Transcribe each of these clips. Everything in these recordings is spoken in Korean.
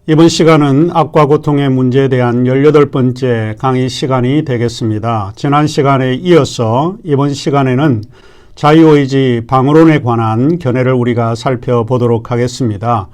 이번 시간은 악과 고통의 문제에 대한 18번째 강의 시간이 되겠습니다. 지난 시간에 이어서 이번 시간에는 자유의지 방어론에 관한 견해를 우리가 살펴보도록 하겠습니다.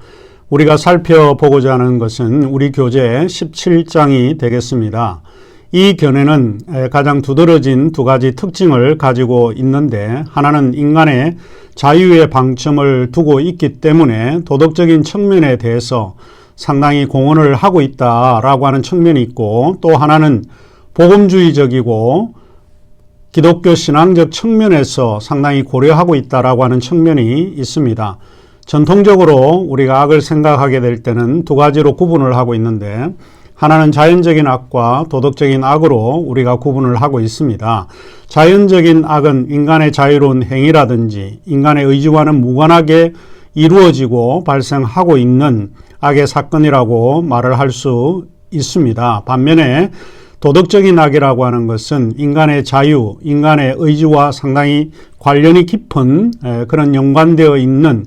우리가 살펴보고자 하는 것은 우리 교재 17장이 되겠습니다. 이 견해는 가장 두드러진 두 가지 특징을 가지고 있는데, 하나는 인간의 자유의 방점을 두고 있기 때문에 도덕적인 측면에 대해서 상당히 공헌을 하고 있다라고 하는 측면이 있고, 또 하나는 복음주의적이고 기독교 신앙적 측면에서 상당히 고려하고 있다라고 하는 측면이 있습니다. 전통적으로 우리가 악을 생각하게 될 때는 두 가지로 구분을 하고 있는데, 하나는 자연적인 악과 도덕적인 악으로 우리가 구분을 하고 있습니다. 자연적인 악은 인간의 자유로운 행위라든지 인간의 의지와는 무관하게 이루어지고 발생하고 있는 악의 사건이라고 말을 할 수 있습니다. 반면에 도덕적인 악이라고 하는 것은 인간의 자유, 인간의 의지와 상당히 관련이 깊은 그런 연관되어 있는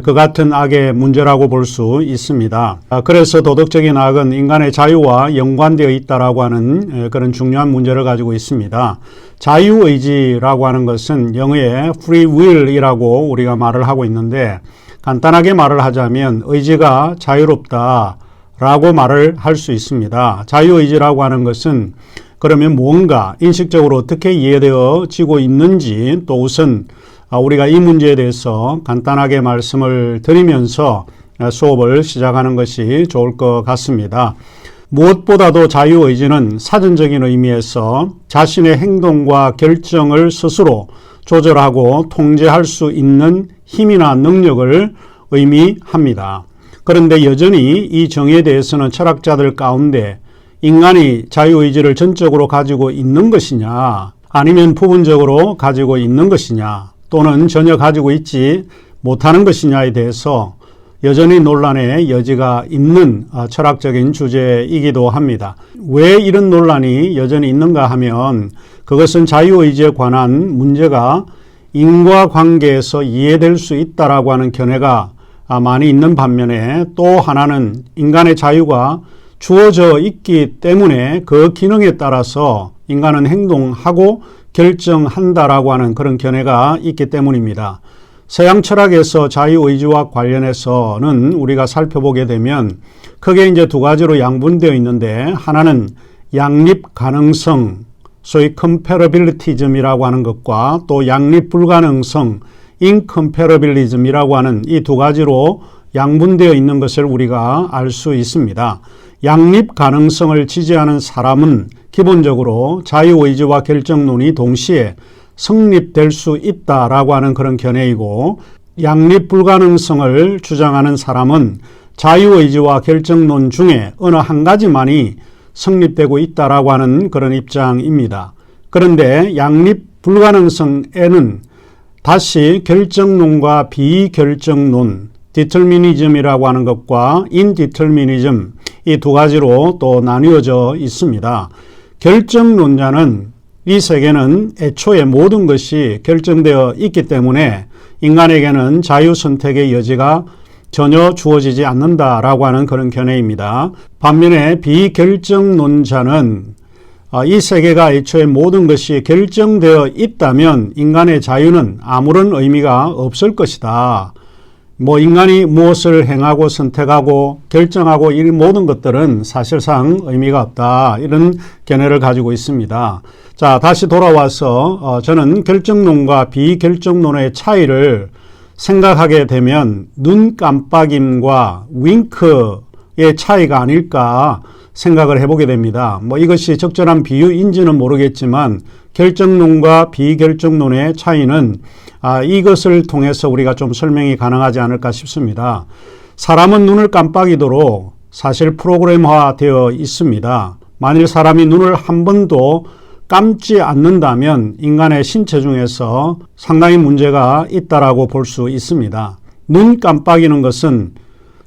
그 같은 악의 문제라고 볼 수 있습니다. 그래서 도덕적인 악은 인간의 자유와 연관되어 있다라고 하는 그런 중요한 문제를 가지고 있습니다. 자유의지라고 하는 것은 영어의 free will이라고 우리가 말을 하고 있는데, 간단하게 말을 하자면 의지가 자유롭다라고 말을 할 수 있습니다. 자유의지라고 하는 것은 그러면 무언가 인식적으로 어떻게 이해되어지고 있는지, 또 우선 우리가 이 문제에 대해서 간단하게 말씀을 드리면서 수업을 시작하는 것이 좋을 것 같습니다. 무엇보다도 자유의지는 사전적인 의미에서 자신의 행동과 결정을 스스로 조절하고 통제할 수 있는 힘이나 능력을 의미합니다. 그런데 여전히 이 정의에 대해서는 철학자들 가운데 인간이 자유의지를 전적으로 가지고 있는 것이냐, 아니면 부분적으로 가지고 있는 것이냐, 또는 전혀 가지고 있지 못하는 것이냐에 대해서 여전히 논란의 여지가 있는 철학적인 주제이기도 합니다. 왜 이런 논란이 여전히 있는가 하면, 그것은 자유의지에 관한 문제가 인과관계에서 이해될 수 있다라고 하는 견해가 많이 있는 반면에, 또 하나는 인간의 자유가 주어져 있기 때문에 그 기능에 따라서 인간은 행동하고 결정한다라고 하는 그런 견해가 있기 때문입니다. 서양 철학에서 자유의지와 관련해서는 우리가 살펴보게 되면 크게 이제 두 가지로 양분되어 있는데, 하나는 양립 가능성, 소위 컴패러빌리티즘이라고 하는 것과 또 양립 불가능성, 인컴패러빌리즘이라고 하는 이 두 가지로 양분되어 있는 것을 우리가 알 수 있습니다. 양립 가능성을 지지하는 사람은 기본적으로 자유의지와 결정론이 동시에 성립될 수 있다라고 하는 그런 견해이고, 양립 불가능성을 주장하는 사람은 자유의지와 결정론 중에 어느 한 가지만이 성립되고 있다라고 하는 그런 입장입니다. 그런데 양립 불가능성에는 다시 결정론과 비결정론, 디터미니즘이라고 하는 것과 인디터미니즘, 이 두 가지로 또 나뉘어져 있습니다. 결정론자는 이 세계는 애초에 모든 것이 결정되어 있기 때문에 인간에게는 자유 선택의 여지가 전혀 주어지지 않는다라고 하는 그런 견해입니다. 반면에 비결정론자는 이 세계가 애초에 모든 것이 결정되어 있다면 인간의 자유는 아무런 의미가 없을 것이다. 인간이 무엇을 행하고 선택하고 결정하고 이 모든 것들은 사실상 의미가 없다, 이런 견해를 가지고 있습니다. 자, 다시 돌아와서 저는 결정론과 비결정론의 차이를 생각하게 되면 눈 깜빡임과 윙크의 차이가 아닐까 생각을 해보게 됩니다. 이것이 적절한 비유인지는 모르겠지만 결정론과 비결정론의 차이는 이것을 통해서 우리가 좀 설명이 가능하지 않을까 싶습니다. 사람은 눈을 깜빡이도록 사실 프로그램화 되어 있습니다. 만일 사람이 눈을 한 번도 감지 않는다면 인간의 신체 중에서 상당히 문제가 있다라고 볼 수 있습니다. 눈 깜빡이는 것은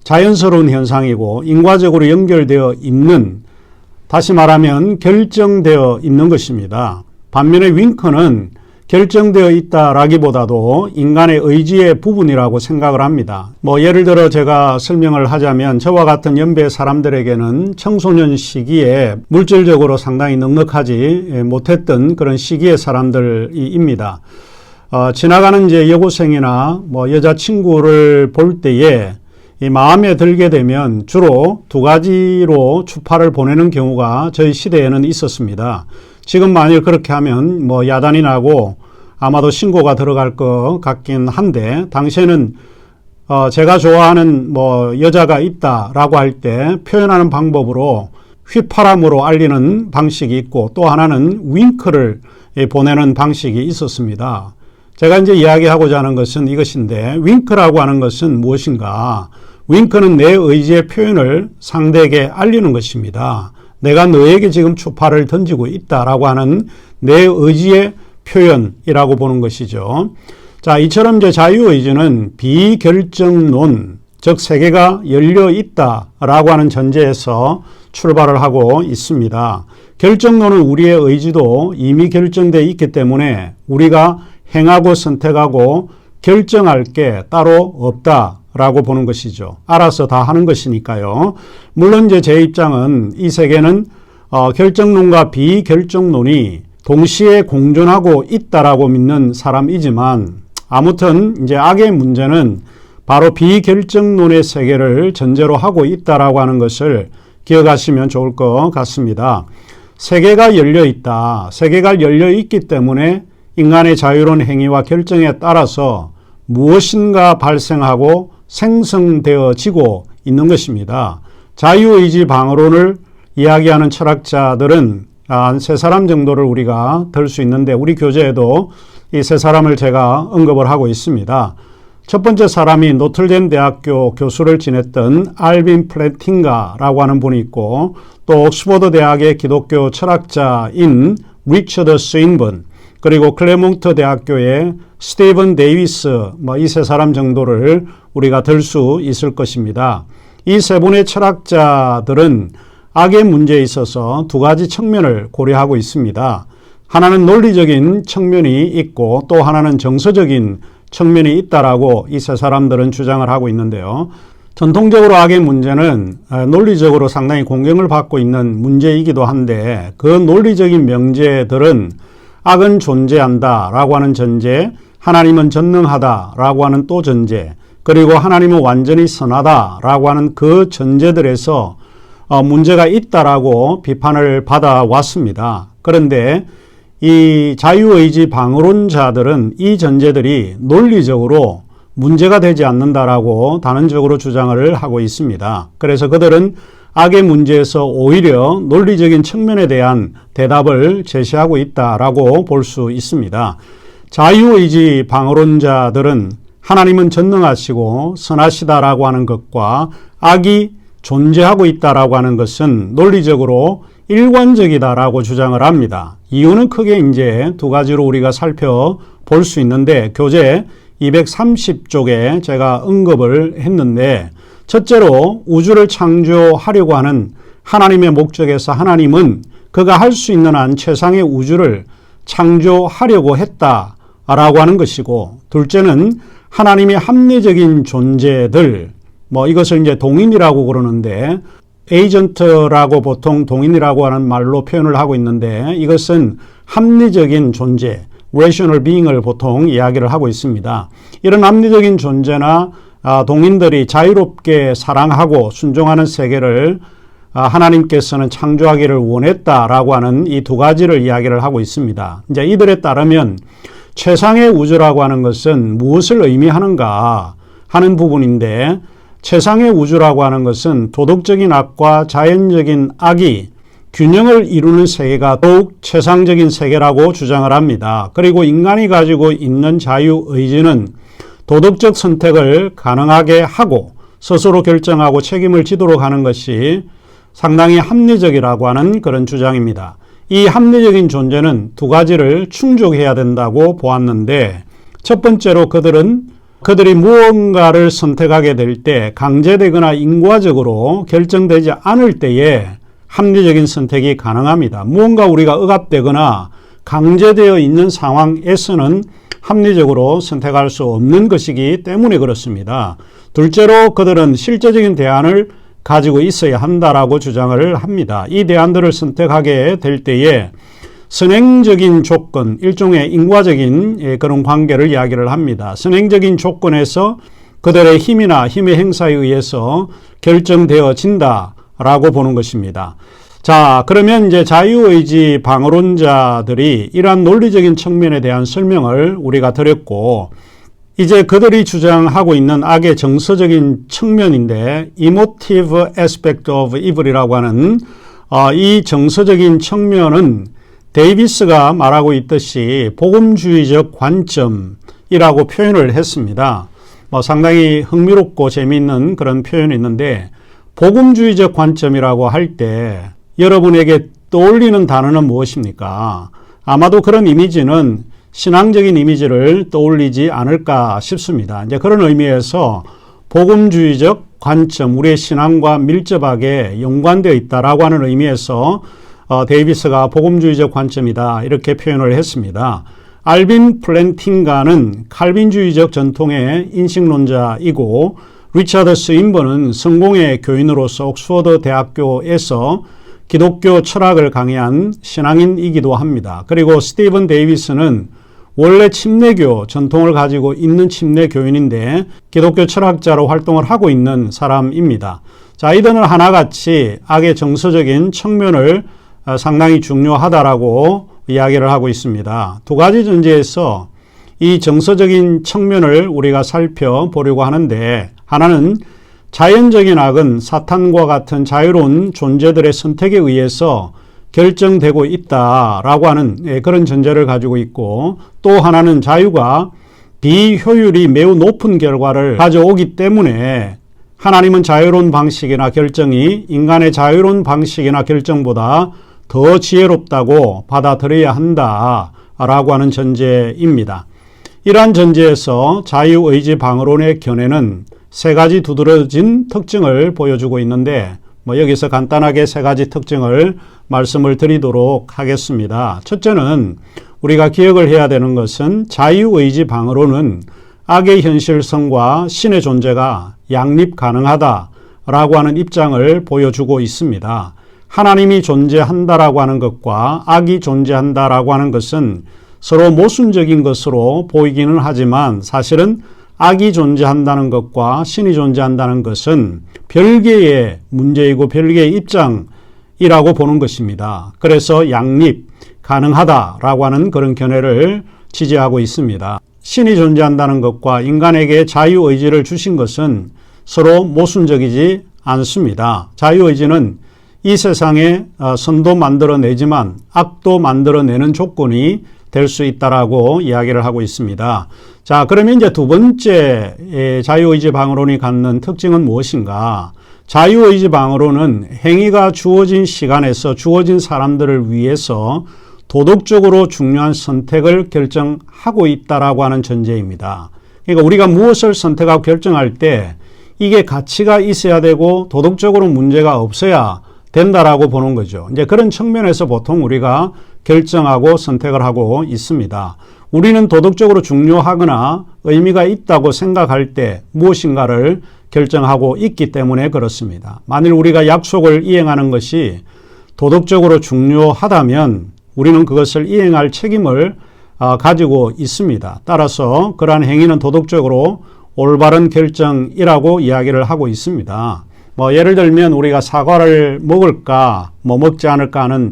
자연스러운 현상이고 인과적으로 연결되어 있는, 다시 말하면 결정되어 있는 것입니다. 반면에 윙크는 결정되어 있다라기보다도 인간의 의지의 부분이라고 생각을 합니다. 예를 들어 제가 설명을 하자면 저와 같은 연배 사람들에게는 청소년 시기에 물질적으로 상당히 넉넉하지 못했던 그런 시기의 사람들입니다. 지나가는 이제 여고생이나 여자친구를 볼 때에 이 마음에 들게 되면 주로 두 가지로 추파를 보내는 경우가 저희 시대에는 있었습니다. 지금 만일 그렇게 하면 야단이 나고 아마도 신고가 들어갈 것 같긴 한데, 당시에는 제가 좋아하는 여자가 있다라고 할 때 표현하는 방법으로 휘파람으로 알리는 방식이 있고, 또 하나는 윙크를 보내는 방식이 있었습니다. 제가 이제 이야기하고자 하는 것은 이것인데, 윙크라고 하는 것은 무엇인가? 윙크는 내 의지의 표현을 상대에게 알리는 것입니다. 내가 너에게 지금 추파를 던지고 있다라고 하는 내 의지의 표현이라고 보는 것이죠. 자, 이처럼 이제 자유의지는 비결정론, 즉 세계가 열려 있다라고 하는 전제에서 출발을 하고 있습니다. 결정론은 우리의 의지도 이미 결정되어 있기 때문에 우리가 행하고 선택하고 결정할 게 따로 없다라고 보는 것이죠. 알아서 다 하는 것이니까요. 물론 이제 제 입장은 이 세계는 결정론과 비결정론이 동시에 공존하고 있다라고 믿는 사람이지만, 아무튼 이제 악의 문제는 바로 비결정론의 세계를 전제로 하고 있다라고 하는 것을 기억하시면 좋을 것 같습니다. 세계가 열려 있다. 세계가 열려 있기 때문에 인간의 자유로운 행위와 결정에 따라서 무엇인가 발생하고 생성되어지고 있는 것입니다. 자유의지 방어론을 이야기하는 철학자들은 한 세 사람 정도를 우리가 들 수 있는데, 우리 교재에도 이 세 사람을 제가 언급을 하고 있습니다. 첫 번째 사람이 노틀댐 대학교 교수를 지냈던 알빈 플래팅가라고 하는 분이 있고, 또 옥스퍼드 대학의 기독교 철학자인 리처드 스윈번, 그리고 클레몽트 대학교의 스티븐 데이비스, 이 세 사람 정도를 우리가 들 수 있을 것입니다. 이 세 분의 철학자들은 악의 문제에 있어서 두 가지 측면을 고려하고 있습니다. 하나는 논리적인 측면이 있고, 또 하나는 정서적인 측면이 있다라고 이 세 사람들은 주장을 하고 있는데요. 전통적으로 악의 문제는 논리적으로 상당히 공경을 받고 있는 문제이기도 한데, 그 논리적인 명제들은 악은 존재한다라고 하는 전제, 하나님은 전능하다라고 하는 또 전제, 그리고 하나님은 완전히 선하다라고 하는 그 전제들에서 문제가 있다라고 비판을 받아왔습니다. 그런데 이 자유의지 방어론자들은 이 전제들이 논리적으로 문제가 되지 않는다라고 단언적으로 주장을 하고 있습니다. 그래서 그들은 악의 문제에서 오히려 논리적인 측면에 대한 대답을 제시하고 있다라고 볼 수 있습니다. 자유의지 방어론자들은 하나님은 전능하시고 선하시다라고 하는 것과 악이 존재하고 있다라고 하는 것은 논리적으로 일관적이다라고 주장을 합니다. 이유는 크게 이제 두 가지로 우리가 살펴볼 수 있는데, 교재 230쪽에 제가 언급을 했는데, 첫째로 우주를 창조하려고 하는 하나님의 목적에서 하나님은 그가 할 수 있는 한 최상의 우주를 창조하려고 했다라고 하는 것이고, 둘째는 하나님의 합리적인 존재들, 이것을 이제 동인이라고 그러는데, 에이전트라고 보통 동인이라고 하는 말로 표현을 하고 있는데, 이것은 합리적인 존재, rational being을 보통 이야기를 하고 있습니다. 이런 합리적인 존재나 동인들이 자유롭게 사랑하고 순종하는 세계를 하나님께서는 창조하기를 원했다라고 하는 이 두 가지를 이야기를 하고 있습니다. 이제 이들에 따르면 최상의 우주라고 하는 것은 무엇을 의미하는가 하는 부분인데, 최상의 우주라고 하는 것은 도덕적인 악과 자연적인 악이 균형을 이루는 세계가 더욱 최상적인 세계라고 주장을 합니다. 그리고 인간이 가지고 있는 자유의지는 도덕적 선택을 가능하게 하고 스스로 결정하고 책임을 지도록 하는 것이 상당히 합리적이라고 하는 그런 주장입니다. 이 합리적인 존재는 두 가지를 충족해야 된다고 보았는데, 첫 번째로 그들이 무언가를 선택하게 될 때 강제되거나 인과적으로 결정되지 않을 때에 합리적인 선택이 가능합니다. 무언가 우리가 억압되거나 강제되어 있는 상황에서는 합리적으로 선택할 수 없는 것이기 때문에 그렇습니다. 둘째로 그들은 실제적인 대안을 가지고 있어야 한다라고 주장을 합니다. 이 대안들을 선택하게 될 때에 선행적인 조건, 일종의 인과적인 그런 관계를 이야기를 합니다. 선행적인 조건에서 그들의 힘이나 힘의 행사에 의해서 결정되어진다라고 보는 것입니다. 자, 그러면 이제 자유의지 방어론자들이 이러한 논리적인 측면에 대한 설명을 우리가 드렸고, 이제 그들이 주장하고 있는 악의 정서적인 측면인데 emotive aspect of evil이라고 하는 이 정서적인 측면은 데이비스가 말하고 있듯이 복음주의적 관점이라고 표현을 했습니다. 상당히 흥미롭고 재미있는 그런 표현이 있는데, 복음주의적 관점이라고 할 때 여러분에게 떠올리는 단어는 무엇입니까? 아마도 그런 이미지는 신앙적인 이미지를 떠올리지 않을까 싶습니다. 이제 그런 의미에서 복음주의적 관점, 우리의 신앙과 밀접하게 연관되어 있다라고 하는 의미에서 데이비스가 복음주의적 관점이다 이렇게 표현을 했습니다. 알빈 플랜팅가는 칼빈주의적 전통의 인식론자이고, 리차드 스윈버는 성공의 교인으로서 옥스퍼드 대학교에서 기독교 철학을 강의한 신앙인이기도 합니다. 그리고 스티븐 데이비스는 원래 침례교 전통을 가지고 있는 침례 교인인데 기독교 철학자로 활동을 하고 있는 사람입니다. 자, 이들은 하나같이 악의 정서적인 측면을 상당히 중요하다라고 이야기를 하고 있습니다. 두 가지 전제에서 이 정서적인 측면을 우리가 살펴보려고 하는데, 하나는 자연적인 악은 사탄과 같은 자유로운 존재들의 선택에 의해서 결정되고 있다라고 하는 그런 전제를 가지고 있고, 또 하나는 자유가 비효율이 매우 높은 결과를 가져오기 때문에 하나님은 자유로운 방식이나 결정이 인간의 자유로운 방식이나 결정보다 더 지혜롭다고 받아들여야 한다라고 하는 전제입니다. 이러한 전제에서 자유의지 방어론의 견해는 세 가지 두드러진 특징을 보여주고 있는데, 여기서 간단하게 세 가지 특징을 말씀을 드리도록 하겠습니다. 첫째는 우리가 기억을 해야 되는 것은 자유의지 방어론은 악의 현실성과 신의 존재가 양립 가능하다라고 하는 입장을 보여주고 있습니다. 하나님이 존재한다라고 하는 것과 악이 존재한다라고 하는 것은 서로 모순적인 것으로 보이기는 하지만 사실은 악이 존재한다는 것과 신이 존재한다는 것은 별개의 문제이고 별개의 입장이라고 보는 것입니다. 그래서 양립 가능하다라고 하는 그런 견해를 지지하고 있습니다. 신이 존재한다는 것과 인간에게 자유의지를 주신 것은 서로 모순적이지 않습니다. 자유의지는 이 세상에 선도 만들어내지만 악도 만들어내는 조건이 될 수 있다라고 이야기를 하고 있습니다. 자, 그러면 이제 두 번째 자유의지 방어론이 갖는 특징은 무엇인가? 자유의지 방어론은 행위가 주어진 시간에서 주어진 사람들을 위해서 도덕적으로 중요한 선택을 결정하고 있다라고 하는 전제입니다. 그러니까 우리가 무엇을 선택하고 결정할 때 이게 가치가 있어야 되고 도덕적으로 문제가 없어야 된다라고 보는 거죠. 이제 그런 측면에서 보통 우리가 결정하고 선택을 하고 있습니다. 우리는 도덕적으로 중요하거나 의미가 있다고 생각할 때 무엇인가를 결정하고 있기 때문에 그렇습니다. 만일 우리가 약속을 이행하는 것이 도덕적으로 중요하다면 우리는 그것을 이행할 책임을 가지고 있습니다. 따라서 그러한 행위는 도덕적으로 올바른 결정이라고 이야기를 하고 있습니다. 예를 들면 우리가 사과를 먹을까, 먹지 않을까 하는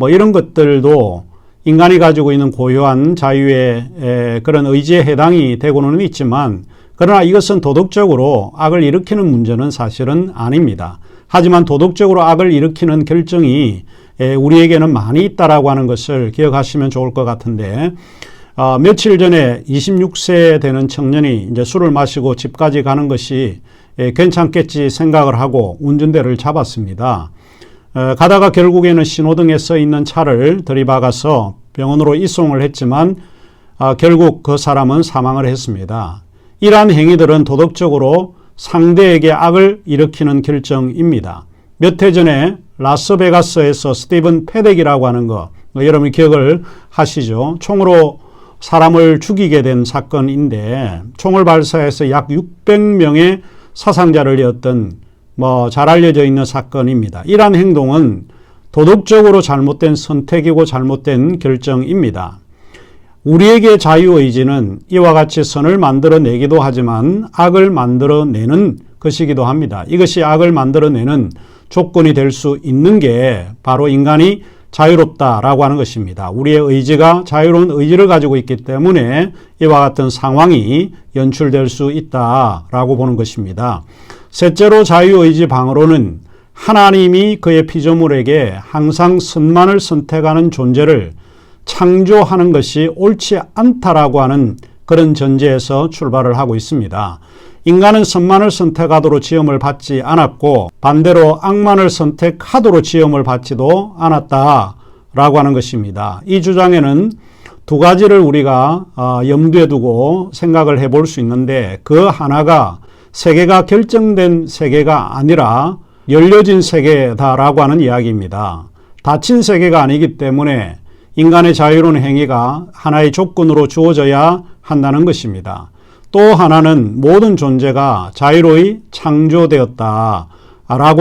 이런 것들도 인간이 가지고 있는 고유한 자유의 그런 의지에 해당이 되고는 있지만, 그러나 이것은 도덕적으로 악을 일으키는 문제는 사실은 아닙니다. 하지만 도덕적으로 악을 일으키는 결정이 우리에게는 많이 있다라고 하는 것을 기억하시면 좋을 것 같은데, 며칠 전에 26세 되는 청년이 이제 술을 마시고 집까지 가는 것이 괜찮겠지 생각을 하고 운전대를 잡았습니다. 가다가 결국에는 신호등에 서 있는 차를 들이박아서 병원으로 이송을 했지만 결국 그 사람은 사망을 했습니다. 이러한 행위들은 도덕적으로 상대에게 악을 일으키는 결정입니다. 몇 해 전에 라스베가스에서 스티븐 패덱이라고 하는 거 여러분이 기억을 하시죠. 총으로 사람을 죽이게 된 사건인데 총을 발사해서 약 600명의 사상자를 이었던 잘 알려져 있는 사건입니다. 이러한 행동은 도덕적으로 잘못된 선택이고 잘못된 결정입니다. 우리에게 자유의지는 이와 같이 선을 만들어내기도 하지만 악을 만들어내는 것이기도 합니다. 이것이 악을 만들어내는 조건이 될 수 있는 게 바로 인간이 자유롭다라고 하는 것입니다. 우리의 의지가 자유로운 의지를 가지고 있기 때문에 이와 같은 상황이 연출될 수 있다라고 보는 것입니다. 셋째로 자유의지 방어로는 하나님이 그의 피조물에게 항상 선만을 선택하는 존재를 창조하는 것이 옳지 않다라고 하는 그런 전제에서 출발을 하고 있습니다. 인간은 선만을 선택하도록 지음을 받지 않았고 반대로 악만을 선택하도록 지음을 받지도 않았다라고 하는 것입니다. 이 주장에는 두 가지를 우리가 염두에 두고 생각을 해볼 수 있는데 그 하나가 세계가 결정된 세계가 아니라 열려진 세계다라고 하는 이야기입니다. 닫힌 세계가 아니기 때문에 인간의 자유로운 행위가 하나의 조건으로 주어져야 한다는 것입니다. 또 하나는 모든 존재가 자유로이 창조되었다라고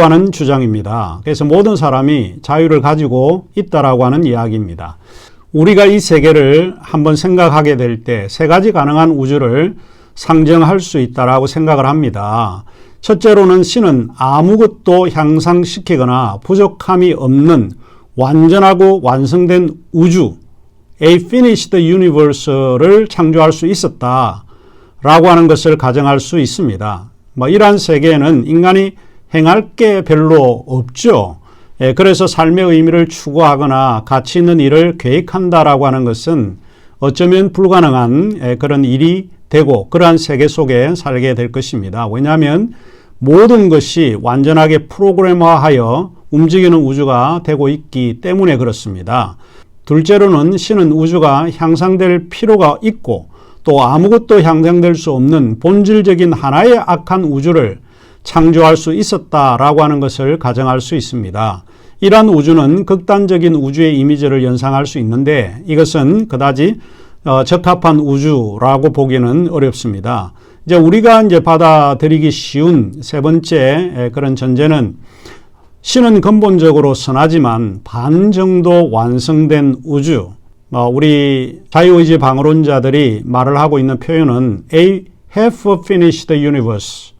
하는 주장입니다. 그래서 모든 사람이 자유를 가지고 있다라고 하는 이야기입니다. 우리가 이 세계를 한번 생각하게 될 때 세 가지 가능한 우주를 상정할 수 있다라고 생각을 합니다. 첫째로는 신은 아무것도 향상시키거나 부족함이 없는 완전하고 완성된 우주, a finished universe를 창조할 수 있었다. 라고 하는 것을 가정할 수 있습니다. 이러한 세계에는 인간이 행할 게 별로 없죠. 그래서 삶의 의미를 추구하거나 가치 있는 일을 계획한다라고 하는 것은 어쩌면 불가능한 그런 일이 되고 그러한 세계 속에 살게 될 것입니다. 왜냐하면 모든 것이 완전하게 프로그램화하여 움직이는 우주가 되고 있기 때문에 그렇습니다. 둘째로는 신은 우주가 향상될 필요가 있고 또 아무것도 향상될 수 없는 본질적인 하나의 악한 우주를 창조할 수 있었다라고 하는 것을 가정할 수 있습니다. 이러한 우주는 극단적인 우주의 이미지를 연상할 수 있는데 이것은 그다지 적합한 우주라고 보기는 어렵습니다. 우리가 받아들이기 쉬운 세 번째 그런 전제는 신은 근본적으로 선하지만 반 정도 완성된 우주, 우리 자유의지 방어론자들이 말을 하고 있는 표현은 a half finished universe,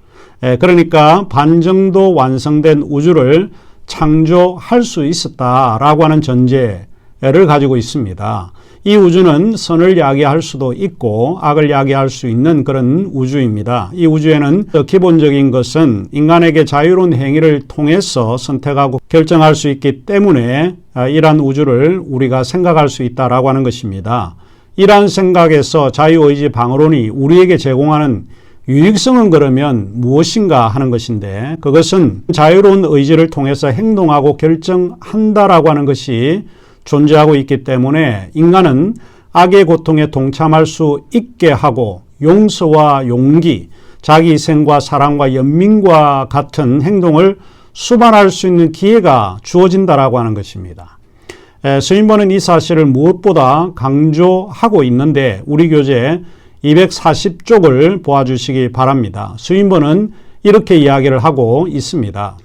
그러니까 반 정도 완성된 우주를 창조할 수 있었다라고 하는 전제를 가지고 있습니다. 이 우주는 선을 야기할 수도 있고 악을 야기할 수 있는 그런 우주입니다. 이 우주에는 기본적인 것은 인간에게 자유로운 행위를 통해서 선택하고 결정할 수 있기 때문에 이러한 우주를 우리가 생각할 수 있다라고 하는 것입니다. 이러한 생각에서 자유의지 방어론이 우리에게 제공하는 유익성은 그러면 무엇인가 하는 것인데 그것은 자유로운 의지를 통해서 행동하고 결정한다라고 하는 것이 존재하고 있기 때문에 인간은 악의 고통에 동참할 수 있게 하고 용서와 용기, 자기 희생과 사랑과 연민과 같은 행동을 수반할 수 있는 기회가 주어진다라고 하는 것입니다. 스윈번은 이 사실을 무엇보다 강조하고 있는데 우리 교재 240쪽을 보아주시기 바랍니다. 스윈번은 이렇게 이야기를 하고 있습니다.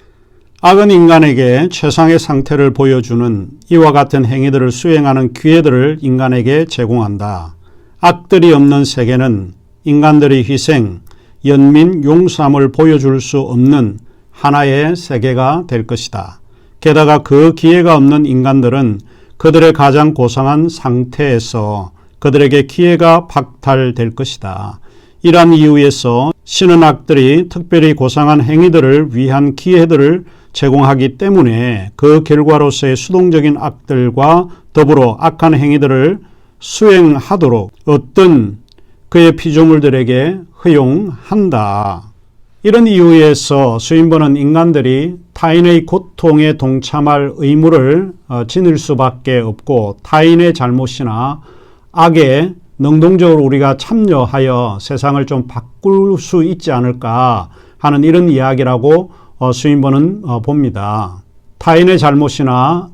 악은 인간에게 최상의 상태를 보여주는 이와 같은 행위들을 수행하는 기회들을 인간에게 제공한다. 악들이 없는 세계는 인간들의 희생, 연민, 용서함을 보여줄 수 없는 하나의 세계가 될 것이다. 게다가 그 기회가 없는 인간들은 그들의 가장 고상한 상태에서 그들에게 기회가 박탈될 것이다. 이러한 이유에서 신은 악들이 특별히 고상한 행위들을 위한 기회들을 제공하기 때문에 그 결과로서의 수동적인 악들과 더불어 악한 행위들을 수행하도록 어떤 그의 피조물들에게 허용한다. 이런 이유에서 스윈번은 인간들이 타인의 고통에 동참할 의무를 지닐 수밖에 없고 타인의 잘못이나 악에 능동적으로 우리가 참여하여 세상을 좀 바꿀 수 있지 않을까 하는 이런 이야기라고 스윈번은 봅니다. 타인의 잘못이나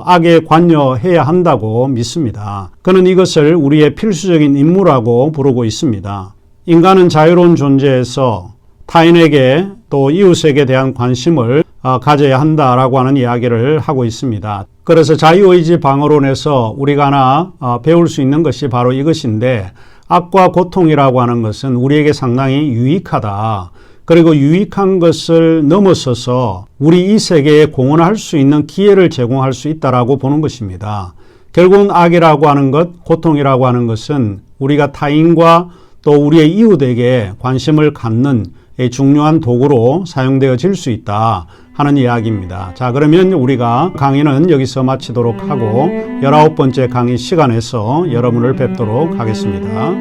악에 관여해야 한다고 믿습니다. 그는 이것을 우리의 필수적인 임무라고 부르고 있습니다. 인간은 자유로운 존재에서 타인에게 또 이웃에게 대한 관심을 가져야 한다라고 하는 이야기를 하고 있습니다. 그래서 자유의지 방어론에서 우리가 하나 배울 수 있는 것이 바로 이것인데, 악과 고통이라고 하는 것은 우리에게 상당히 유익하다. 그리고 유익한 것을 넘어서서 우리 이 세계에 공헌할 수 있는 기회를 제공할 수 있다라고 보는 것입니다. 결국은 악이라고 하는 것, 고통이라고 하는 것은 우리가 타인과 또 우리의 이웃에게 관심을 갖는 중요한 도구로 사용되어질 수 있다 하는 이야기입니다. 자, 그러면 우리가 강의는 여기서 마치도록 하고 19번째 강의 시간에서 여러분을 뵙도록 하겠습니다.